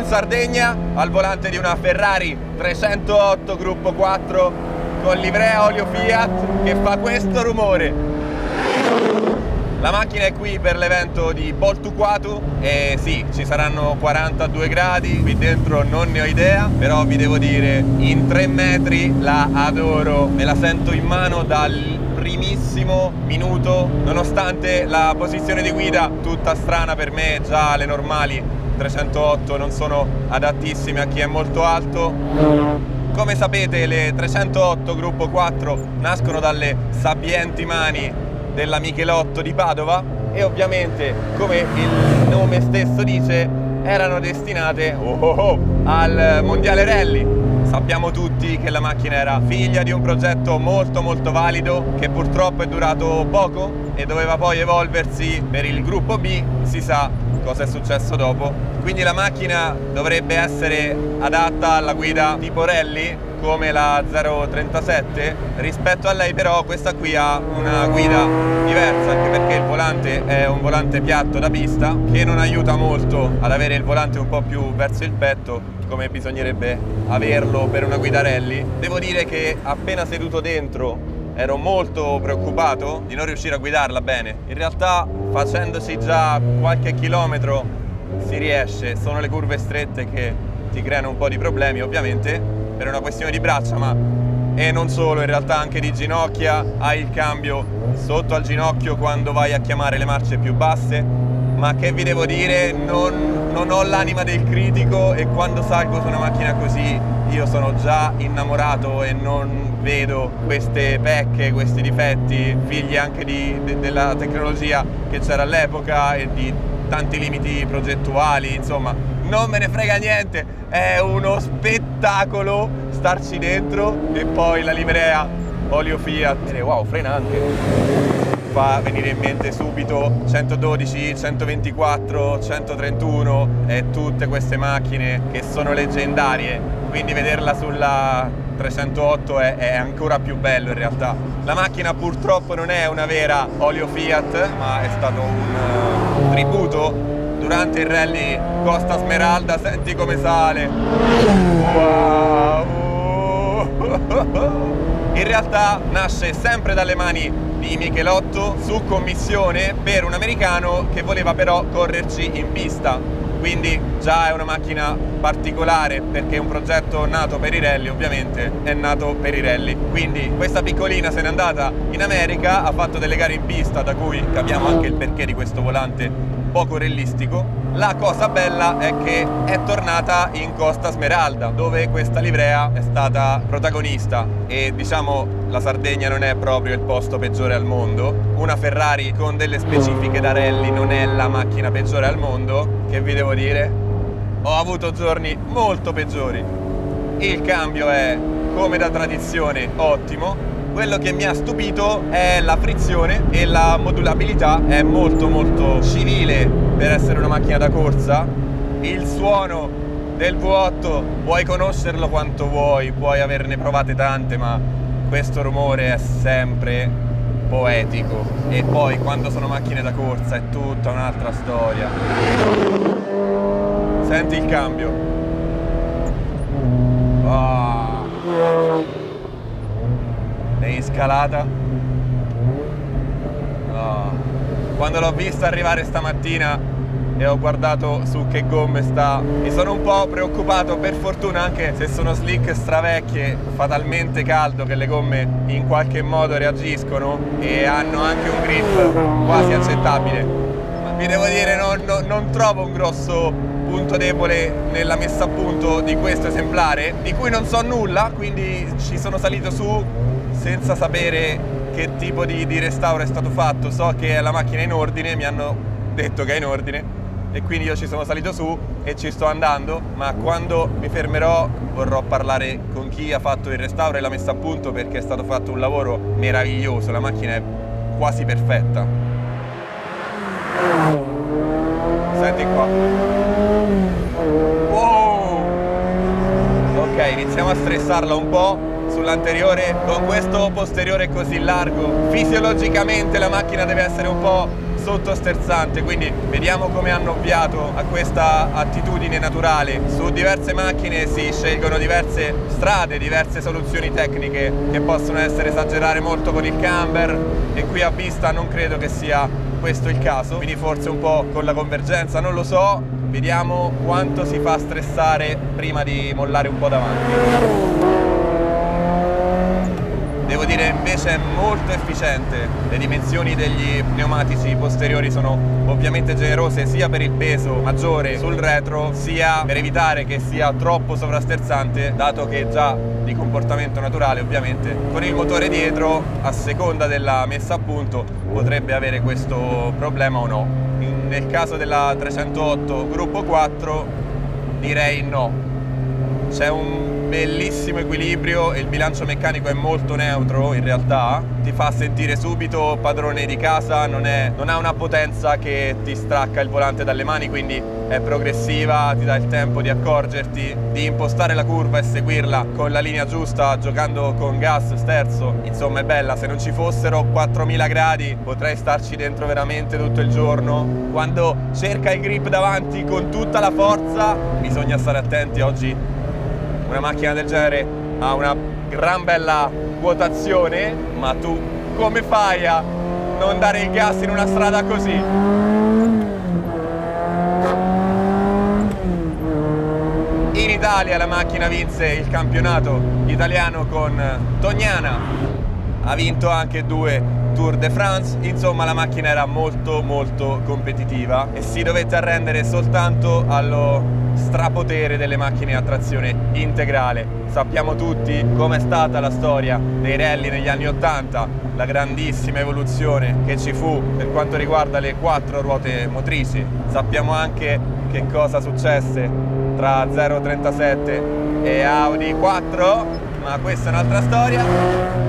Sardegna al volante di una Ferrari 308 gruppo 4 con livrea olio Fiat che fa questo rumore. La macchina è qui per l'evento di Boltuquatu e sì, ci saranno 42 gradi, qui dentro non ne ho idea, però vi devo dire, in 3 metri la adoro, me la sento in mano dal primissimo minuto, nonostante la posizione di guida tutta strana per me, già le normali 308 non sono adattissime a chi è molto alto. Come sapete le 308 gruppo 4 nascono dalle sapienti mani della Michelotto di Padova e ovviamente, come il nome stesso dice, erano destinate al Mondiale Rally. Sappiamo tutti che la macchina era figlia di un progetto molto valido che purtroppo è durato poco e doveva poi evolversi per il gruppo B, si sa cosa è successo dopo. Quindi la macchina dovrebbe essere adatta alla guida tipo rally come la 037. Rispetto a lei però questa qui ha una guida diversa, anche perché il volante è un volante piatto da pista che non aiuta molto ad avere il volante un po' più verso il petto come bisognerebbe averlo per una guida rally. Devo dire che appena seduto dentro ero molto preoccupato di non riuscire a guidarla bene. In realtà facendoci già qualche chilometro si riesce, sono le curve strette che ti creano un po' di problemi ovviamente per una questione di braccia, ma e non solo, in realtà anche di ginocchia. Hai il cambio sotto al ginocchio quando vai a chiamare le marce più basse, ma che vi devo dire, non ho l'anima del critico e quando salgo su una macchina così io sono già innamorato e non vedo queste pecche, questi difetti, figli anche della tecnologia che c'era all'epoca e di tanti limiti progettuali, insomma non me ne frega niente, è uno spettacolo starci dentro. E poi la livrea olio Fiat, wow, frena anche, fa venire in mente subito 112, 124, 131 e tutte queste macchine che sono leggendarie, quindi vederla sulla 308 è ancora più bello in realtà. La macchina purtroppo non è una vera olio Fiat, ma è stato un tributo durante il rally Costa Smeralda. Senti come sale, wow! In realtà nasce sempre dalle mani di Michelotto su commissione per un americano che voleva però correrci in pista, quindi già è una macchina particolare perché è un progetto nato per i rally, ovviamente è nato per i rally. Quindi questa piccolina se n'è andata in America, ha fatto delle gare in pista, da cui capiamo anche il perché di questo volante poco realistico. La cosa bella è che è tornata in Costa Smeralda, dove questa livrea è stata protagonista e diciamo la Sardegna non è proprio il posto peggiore al mondo. Una Ferrari con delle specifiche da rally non è la macchina peggiore al mondo, che vi devo dire? Ho avuto giorni molto peggiori. Il cambio è, come da tradizione, ottimo. Quello che mi ha stupito è la frizione e la modulabilità, è molto civile per essere una macchina da corsa. Il suono del V8 puoi conoscerlo quanto vuoi, puoi averne provate tante, ma questo rumore è sempre poetico. E poi quando sono macchine da corsa è tutta un'altra storia. Senti il cambio. È in scalata. Quando l'ho vista arrivare stamattina e ho guardato su che gomme sta, mi sono un po' preoccupato. Per fortuna, anche se sono slick stravecchie, fa talmente caldo che le gomme in qualche modo reagiscono e hanno anche un grip quasi accettabile. Ma vi devo dire, non trovo un grosso punto debole nella messa a punto di questo esemplare, di cui non so nulla, quindi ci sono salito su senza sapere che tipo di restauro è stato fatto. So che la macchina è in ordine, mi hanno detto che è in ordine e quindi io ci sono salito su e ci sto andando, ma quando mi fermerò vorrò parlare con chi ha fatto il restauro e la messa a punto, perché è stato fatto un lavoro meraviglioso, la macchina è quasi perfetta. Senti qua. Wow! Ok, iniziamo a stressarla un po' sull'anteriore con questo posteriore così largo. Fisiologicamente la macchina deve essere un po' sotto sterzante, quindi vediamo come hanno ovviato a questa attitudine naturale. Su diverse macchine si scelgono diverse strade, diverse soluzioni tecniche che possono essere esagerare molto con il camber, e qui a vista non credo che sia questo il caso, quindi forse un po' con la convergenza, non lo so. Vediamo quanto si fa stressare prima di mollare un po' davanti. Devo dire invece è molto efficiente, le dimensioni degli pneumatici posteriori sono ovviamente generose sia per il peso maggiore sul retro, sia per evitare che sia troppo sovrasterzante, dato che è già di comportamento naturale ovviamente. Con il motore dietro, a seconda della messa a punto, potrebbe avere questo problema o no. Nel caso della 308 gruppo 4 direi no. C'è un bellissimo equilibrio e il bilancio meccanico è molto neutro in realtà, ti fa sentire subito padrone di casa, non ha una potenza che ti stracca il volante dalle mani, quindi è progressiva, ti dà il tempo di accorgerti, di impostare la curva e seguirla con la linea giusta giocando con gas sterzo. Insomma è bella, se non ci fossero 4000 gradi potrei starci dentro veramente tutto il giorno. Quando cerca il grip davanti con tutta la forza bisogna stare attenti. Oggi una macchina del genere ha una gran bella quotazione, ma tu come fai a non dare il gas in una strada così? In Italia la macchina vinse il campionato italiano con Tognana, ha vinto anche 2 Tour de France, insomma la macchina era molto molto competitiva e si dovette arrendere soltanto allo strapotere delle macchine a trazione integrale. Sappiamo tutti com'è stata la storia dei rally negli anni 80, la grandissima evoluzione che ci fu per quanto riguarda le 4 ruote motrici. Sappiamo anche che cosa successe tra 037 e Audi 4, ma questa è un'altra storia.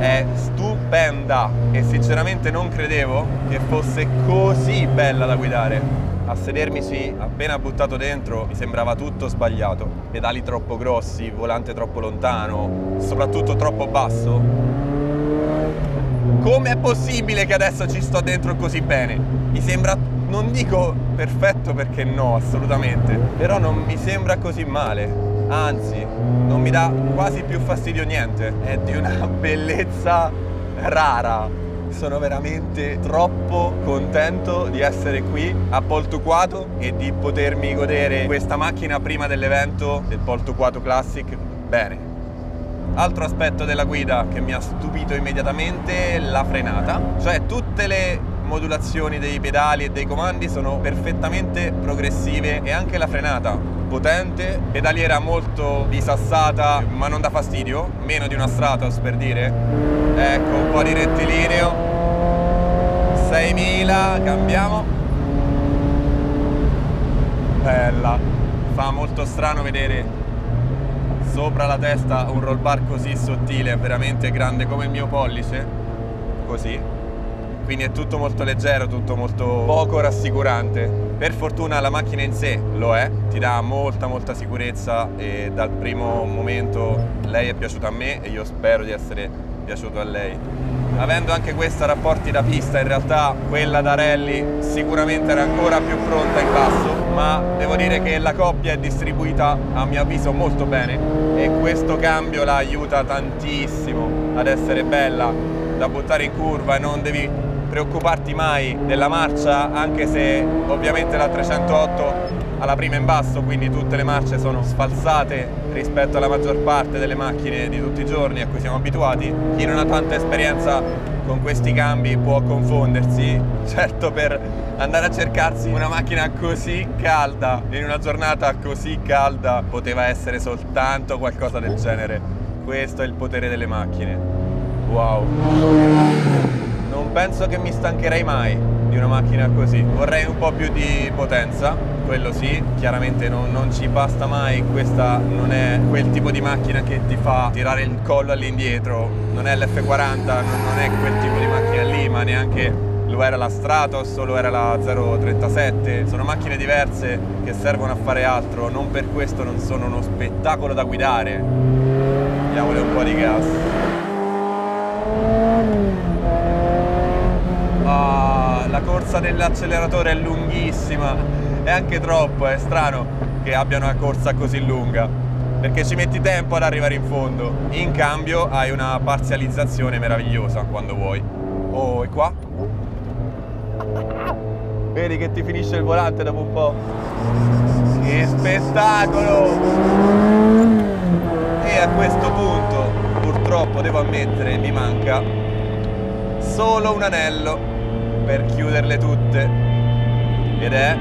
È stupenda e sinceramente non credevo che fosse così bella da guidare. A sedermici appena buttato dentro mi sembrava tutto sbagliato, pedali troppo grossi, volante troppo lontano, soprattutto troppo basso. Come è possibile che adesso ci sto dentro così bene? Mi sembra, non dico perfetto perché no, assolutamente, però non mi sembra così male, anzi non mi dà quasi più fastidio niente, è di una bellezza rara. Sono veramente troppo contento di essere qui a Poltuquato e di potermi godere questa macchina prima dell'evento del Poltuquato Classic. Bene. Altro aspetto della guida che mi ha stupito immediatamente è la frenata, cioè tutte le modulazioni dei pedali e dei comandi sono perfettamente progressive e anche la frenata potente, pedaliera molto disassata ma non dà fastidio, meno di una Stratos per dire. Ecco, un po' di rettilineo, 6000, cambiamo. Bella, fa molto strano vedere sopra la testa un roll bar così sottile, veramente grande come il mio pollice, così. Quindi è tutto molto leggero, tutto molto poco rassicurante. Per fortuna la macchina in sé lo è, ti dà molta sicurezza e dal primo momento lei è piaciuta a me e io spero di essere piaciuto a lei. Avendo anche questa rapporti da pista, in realtà quella da rally sicuramente era ancora più pronta in basso, ma devo dire che la coppia è distribuita a mio avviso molto bene e questo cambio la aiuta tantissimo ad essere bella da buttare in curva e non devi preoccuparti mai della marcia, anche se ovviamente la 308 ha la prima in basso, quindi tutte le marce sono sfalsate rispetto alla maggior parte delle macchine di tutti i giorni a cui siamo abituati. Chi non ha tanta esperienza con questi cambi può confondersi, certo per andare a cercarsi una macchina così calda in una giornata così calda poteva essere soltanto qualcosa del genere. Questo è il potere delle macchine. Wow! Non penso che mi stancherei mai di una macchina così. Vorrei un po' più di potenza, quello sì, chiaramente non ci basta mai. Questa non è quel tipo di macchina che ti fa tirare il collo all'indietro, non è l'F40, non è quel tipo di macchina lì, ma neanche lo era la Stratos o lo era la 037. Sono macchine diverse che servono a fare altro, non per questo non sono uno spettacolo da guidare. Diamole un po' di gas. La corsa dell'acceleratore è lunghissima, è anche troppo, è strano che abbia una corsa così lunga, perché ci metti tempo ad arrivare in fondo, in cambio hai una parzializzazione meravigliosa quando vuoi. Oh, e qua? Vedi che ti finisce il volante dopo un po'? Che spettacolo! E a questo punto, purtroppo devo ammettere, mi manca solo un anello per chiuderle tutte, ed è